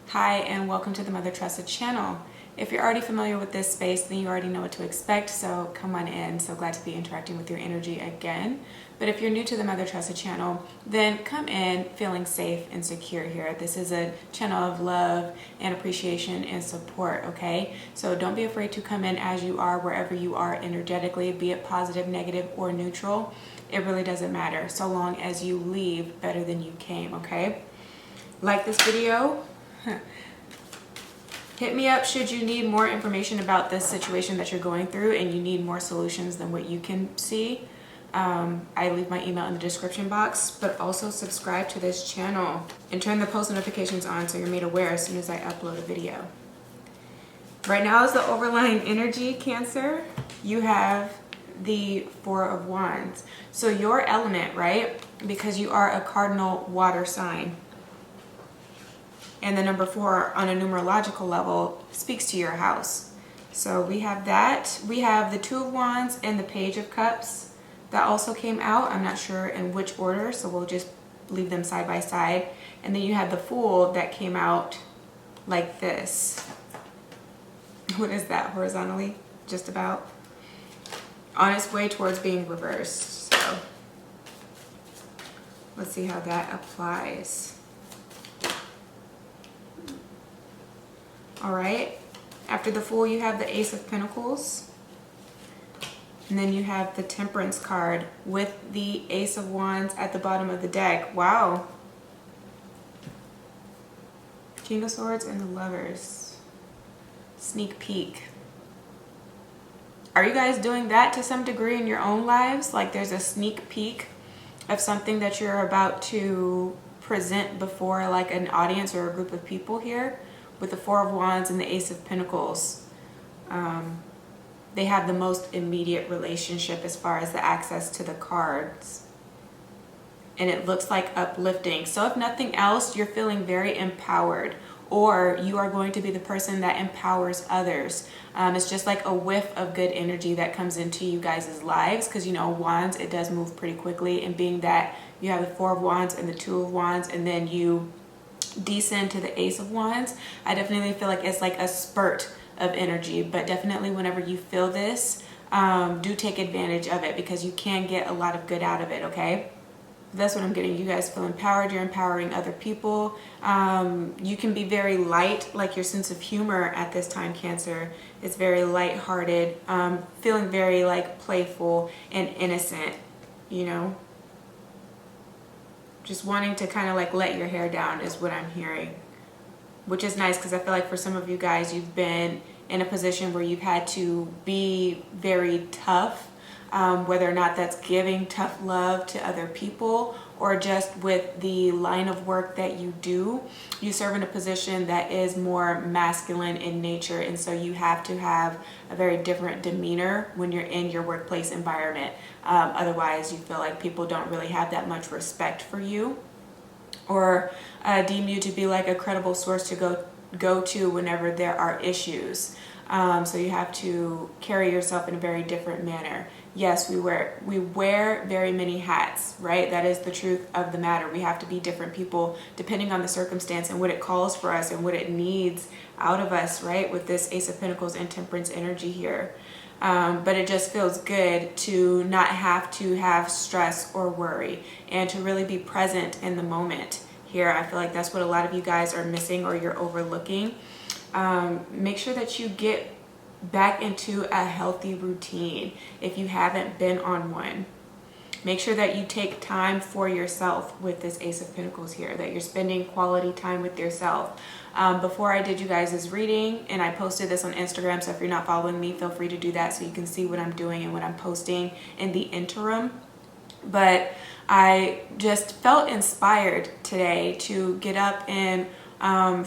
Hi and welcome to the Mother Tressa channel. If you're already familiar with this space, then you already know what to expect, so come on in. So glad to be interacting with your energy again. But if you're new to the Mother Tressa channel, then come in feeling safe and secure here. This is a channel of love and appreciation and support, okay? So don't be afraid to come in as you are, wherever you are energetically, be it positive, negative, or neutral. It really doesn't matter, so long as you leave better than you came, okay? Like this video. Hit me up should you need more information about this situation that you're going through and you need more solutions than what you can see. I leave my email in the description box, but also subscribe to this channel and turn the post notifications on so you're made aware as soon as I upload a video. Right now is the overlying energy, Cancer. You have the Four of Wands. So your element, right? Because you are a cardinal water sign. And the number 4 on a numerological level speaks to your house. So we have that. We have the Two of Wands and the Page of Cups that also came out. I'm not sure in which order, so we'll just leave them side by side. And then you have the Fool that came out like this. What is that? Horizontally? Just about. On its way towards being reversed. So let's see how that applies. All right, after the Fool, you have the Ace of Pentacles. And then you have the Temperance card with the Ace of Wands at the bottom of the deck. Wow. King of Swords and the Lovers. Sneak peek. Are you guys doing that to some degree in your own lives? Like there's a sneak peek of something that you're about to present before like an audience or a group of people here? With the Four of Wands and the Ace of Pentacles, they have the most immediate relationship as far as the access to the cards. And it looks like uplifting. So if nothing else, you're feeling very empowered, or you are going to be the person that empowers others. It's just like a whiff of good energy that comes into you guys' lives, because you know, Wands, it does move pretty quickly. And being that you have the Four of Wands and the Two of Wands, and then you descend to the Ace of Wands, I definitely feel like it's like a spurt of energy. But definitely whenever you feel this, do take advantage of it, because you can get a lot of good out of it, okay? That's what I'm getting. You guys feel empowered. You're empowering other people. You can be very light, like your sense of humor at this time, Cancer. It's very lighthearted, feeling very like playful and innocent, you know? Just wanting to kind of like let your hair down is what I'm hearing, which is nice, because I feel like for some of you guys, you've been in a position where you've had to be very tough, whether or not that's giving tough love to other people or just with the line of work that you do. You serve in a position that is more masculine in nature, and so you have to have a very different demeanor when you're in your workplace environment. Otherwise, you feel like people don't really have that much respect for you, or deem you to be like a credible source to go to whenever there are issues. So you have to carry yourself in a very different manner. Yes, we wear very many hats, right? That is the truth of the matter. We have to be different people depending on the circumstance and what it calls for us and what it needs out of us, right? With this Ace of Pentacles and Temperance energy here. But it just feels good to not have to have stress or worry, and to really be present in the moment here. I feel like that's what a lot of you guys are missing, or you're overlooking. Make sure that you get back into a healthy routine if you haven't been on one. Make sure that you take time for yourself with this Ace of Pentacles here, that you're spending quality time with yourself. Before I did you guys' reading, and I posted this on Instagram, so if you're not following me, feel free to do that so you can see what I'm doing and what I'm posting in the interim. But I just felt inspired today to get up and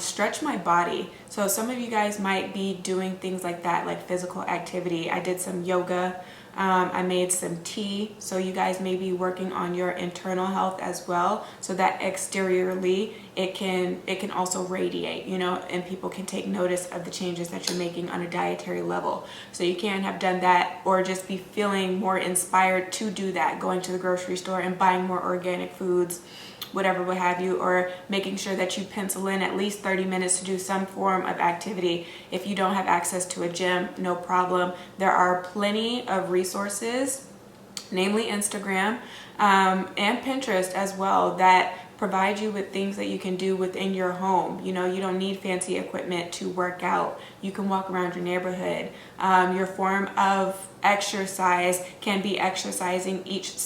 stretch my body. So some of you guys might be doing things like that, like physical activity. I did some yoga. I made some tea. So you guys may be working on your internal health as well, so that exteriorly it can also radiate, you know, and people can take notice of the changes that you're making on a dietary level. So you can have done that, or just be feeling more inspired to do that, going to the grocery store and buying more organic foods, whatever would have you, or making sure that you pencil in at least 30 minutes to do some form of activity. If you don't have access to a gym, no problem. There are plenty of resources, namely Instagram and Pinterest as well, that provide you with things that you can do within your home. You know, you don't need fancy equipment to work out. You can walk around your neighborhood. Your form of exercise can be exercising each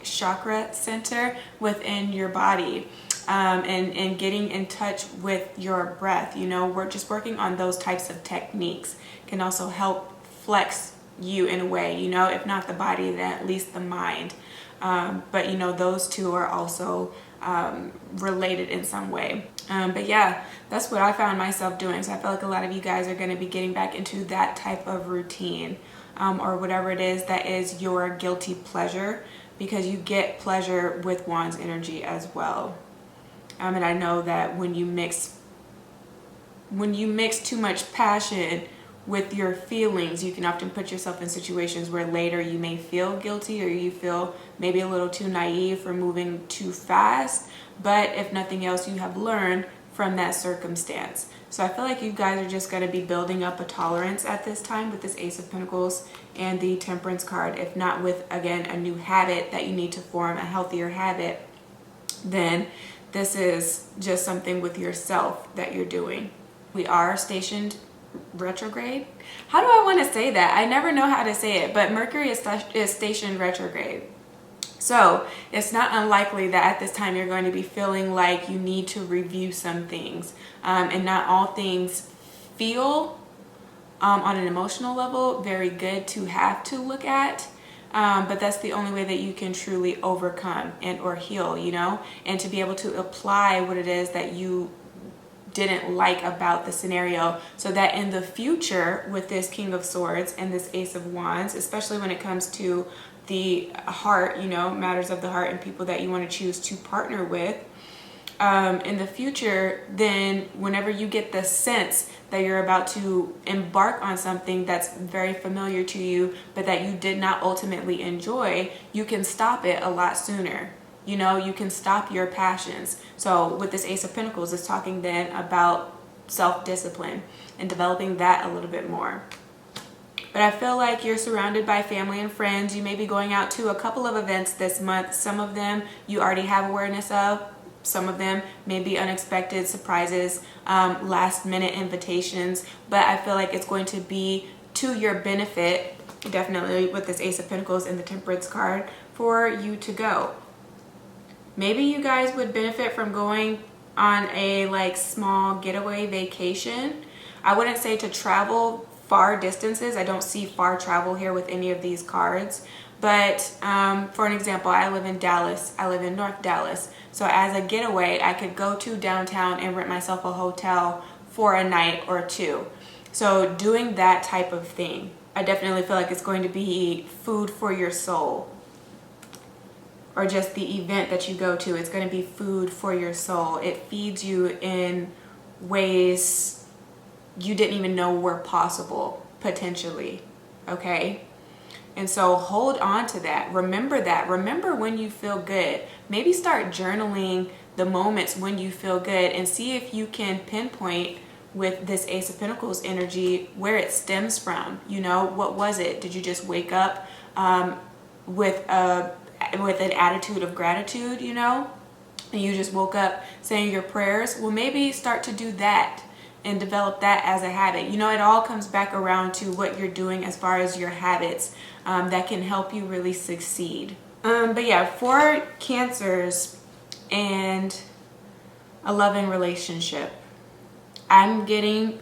chakra center within your body, and getting in touch with your breath. You know, we're just working on those types of techniques can also help flex you in a way, you know, if not the body, then at least the mind. But you know, those two are also related in some way. But yeah, that's what I found myself doing. So I feel like a lot of you guys are going to be getting back into that type of routine, or whatever it is that is your guilty pleasure, because you get pleasure with Wands energy as well. And I know that when you mix too much passion with your feelings, you can often put yourself in situations where later you may feel guilty, or you feel maybe a little too naive for moving too fast. But if nothing else, you have learned from that circumstance. So I feel like you guys are just going to be building up a tolerance at this time with this Ace of Pentacles and the Temperance card. If not with, again, a new habit that you need to form, a healthier habit, then this is just something with yourself that you're doing. We are stationed retrograde. How do I want to say that? I never know how to say it, but Mercury is stationed retrograde. So it's not unlikely that at this time you're going to be feeling like you need to review some things, and not all things feel on an emotional level very good to have to look at. But that's the only way that you can truly overcome and or heal, you know, and to be able to apply what it is that you didn't like about the scenario, so that in the future with this King of Swords and this Ace of Wands, especially when it comes to the heart, you know, matters of the heart and people that you want to choose to partner with, in the future, then whenever you get the sense that you're about to embark on something that's very familiar to you but that you did not ultimately enjoy, you can stop it a lot sooner. You know, you can stop your passions. So with this Ace of Pentacles, it's talking then about self-discipline and developing that a little bit more. But I feel like you're surrounded by family and friends. You may be going out to a couple of events this month. Some of them you already have awareness of. Some of them may be unexpected surprises, last minute invitations. But I feel like it's going to be to your benefit, definitely with this Ace of Pentacles and the Temperance card, for you to go. Maybe you guys would benefit from going on a like small getaway vacation. I wouldn't say to travel far distances. I don't see far travel here with any of these cards. But for an example, I live in Dallas. I live in North Dallas. So as a getaway, I could go to downtown and rent myself a hotel for a night or two. So doing that type of thing, I definitely feel like it's going to be food for your soul. Or just the event that you go to, it's going to be food for your soul. It feeds you in ways you didn't even know were possible, potentially. Okay? And so hold on to that. Remember that. Remember when you feel good. Maybe start journaling the moments when you feel good and see if you can pinpoint with this Ace of Pentacles energy where it stems from. You know, what was it? Did you just wake up with an attitude of gratitude, you know, and you just woke up saying your prayers? Well, maybe start to do that and develop that as a habit. You know, it all comes back around to what you're doing as far as your habits that can help you really succeed. But yeah, for Cancers and a loving relationship, I'm getting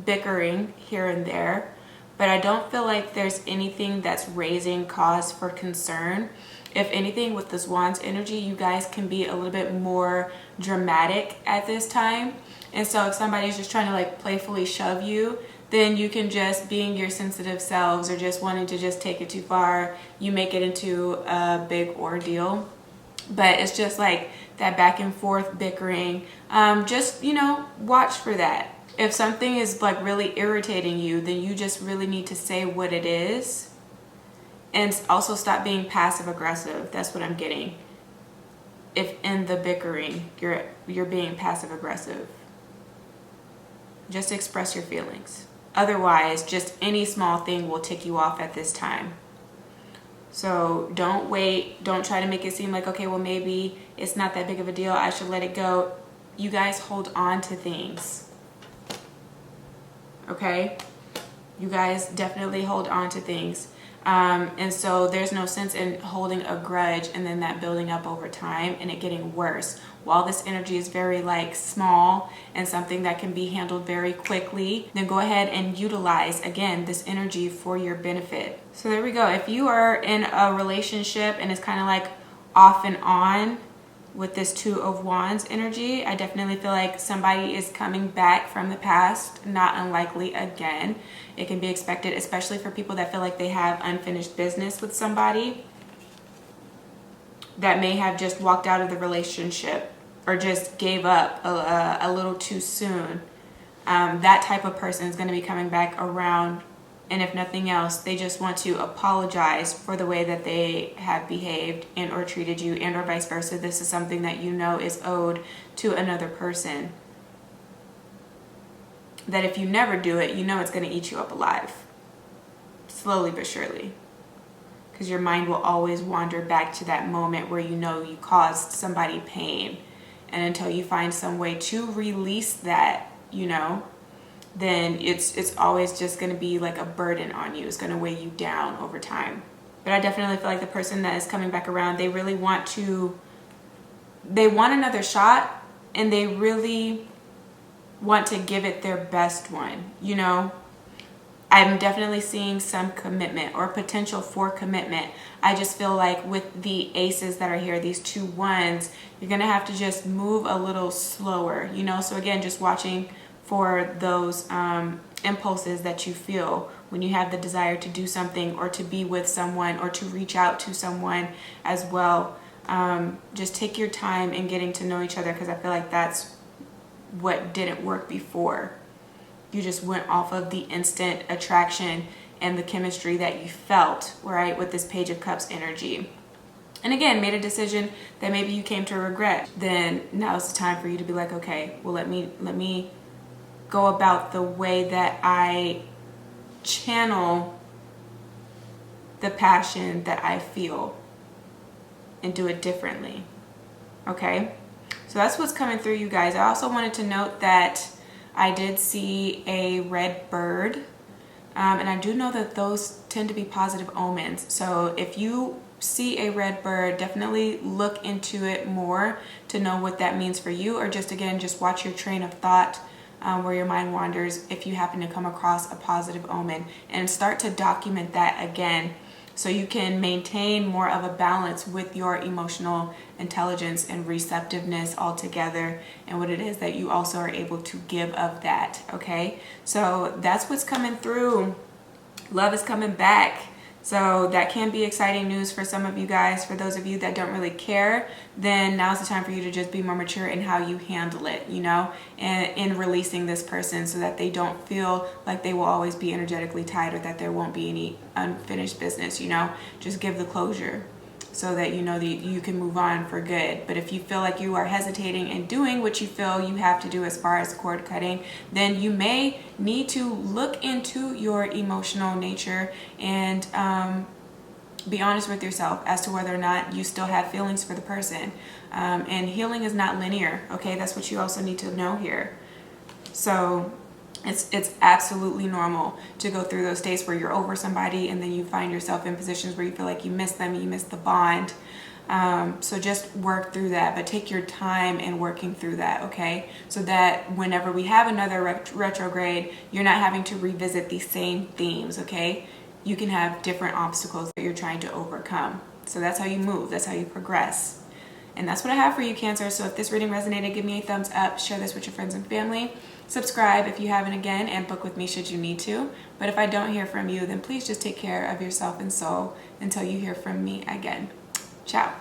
bickering here and there, but I don't feel like there's anything that's raising cause for concern. If anything, with this Wands energy, you guys can be a little bit more dramatic at this time. And so if somebody's just trying to like playfully shove you, then you can just, being your sensitive selves or just wanting to just take it too far, you make it into a big ordeal. But it's just like that back and forth bickering. Just, you know, watch for that. If something is like really irritating you, then you just really need to say what it is. And also stop being passive aggressive. That's what I'm getting. if in the bickering you're being passive aggressive. Just express your feelings. Otherwise, just any small thing will tick you off at this time. So don't wait. Don't try to make it seem like, okay, well, maybe it's not that big of a deal, I should let it go. You guys hold on to things. Okay? You guys definitely hold on to things. And so there's no sense in holding a grudge and then that building up over time and it getting worse. While this energy is very like small and something that can be handled very quickly, then go ahead and utilize again this energy for your benefit. So there we go. If you are in a relationship and it's kind of like off and on with this Two of Wands energy, I definitely feel like somebody is coming back from the past, not unlikely again. It can be expected, especially for people that feel like they have unfinished business with somebody that may have just walked out of the relationship or just gave up a little too soon. That type of person is going to be coming back around. And if nothing else, they just want to apologize for the way that they have behaved and or treated you, and or vice versa. This is something that you know is owed to another person. That if you never do it, you know it's going to eat you up alive. Slowly but surely. Because your mind will always wander back to that moment where you know you caused somebody pain. And until you find some way to release that, you know, then it's always just going to be like a burden on you. It's going to weigh you down over time. But I definitely feel like the person that is coming back around, they really want another shot, and they really want to give it their best one, you know. I'm definitely seeing some commitment or potential for commitment. I just feel like with the aces that are here, these 2 wands, you're going to have to just move a little slower, you know. So again, just watching for those impulses that you feel when you have the desire to do something or to be with someone or to reach out to someone as well. Just take your time in getting to know each other, because I feel like that's what didn't work before. You just went off of the instant attraction and the chemistry that you felt, right, with this Page of Cups energy. And again, made a decision that maybe you came to regret. Then now's the time for you to be like, okay, well, let me go about the way that I channel the passion that I feel and do it differently. Okay? So that's what's coming through, you guys. I also wanted to note that I did see a red bird. And I do know that those tend to be positive omens. So if you see a red bird, definitely look into it more to know what that means for you, or just again, just watch your train of thought where your mind wanders if you happen to come across a positive omen, and start to document that again so you can maintain more of a balance with your emotional intelligence and receptiveness altogether, and what it is that you also are able to give of that. Okay, so that's what's coming through. Love is coming back. So that can be exciting news for some of you guys. For those of you that don't really care, then now's the time for you to just be more mature in how you handle it, you know, and in releasing this person so that they don't feel like they will always be energetically tied, or that there won't be any unfinished business, you know. Just give the closure so that you know that you can move on for good. But if you feel like you are hesitating and doing what you feel you have to do as far as cord cutting, then you may need to look into your emotional nature and be honest with yourself as to whether or not you still have feelings for the person. And healing is not linear, okay? That's what you also need to know here. So it's absolutely normal to go through those days where you're over somebody and then you find yourself in positions where you feel like you miss them, you miss the bond. So just work through that, but take your time in working through that, okay? So that whenever we have another retrograde, you're not having to revisit these same themes, okay? You can have different obstacles that you're trying to overcome. So that's how you move, that's how you progress. And that's what I have for you, Cancer. So if this reading resonated, give me a thumbs up, share this with your friends and family. Subscribe if you haven't again, and book with me should you need to. But if I don't hear from you, then please just take care of yourself and soul until you hear from me again. Ciao.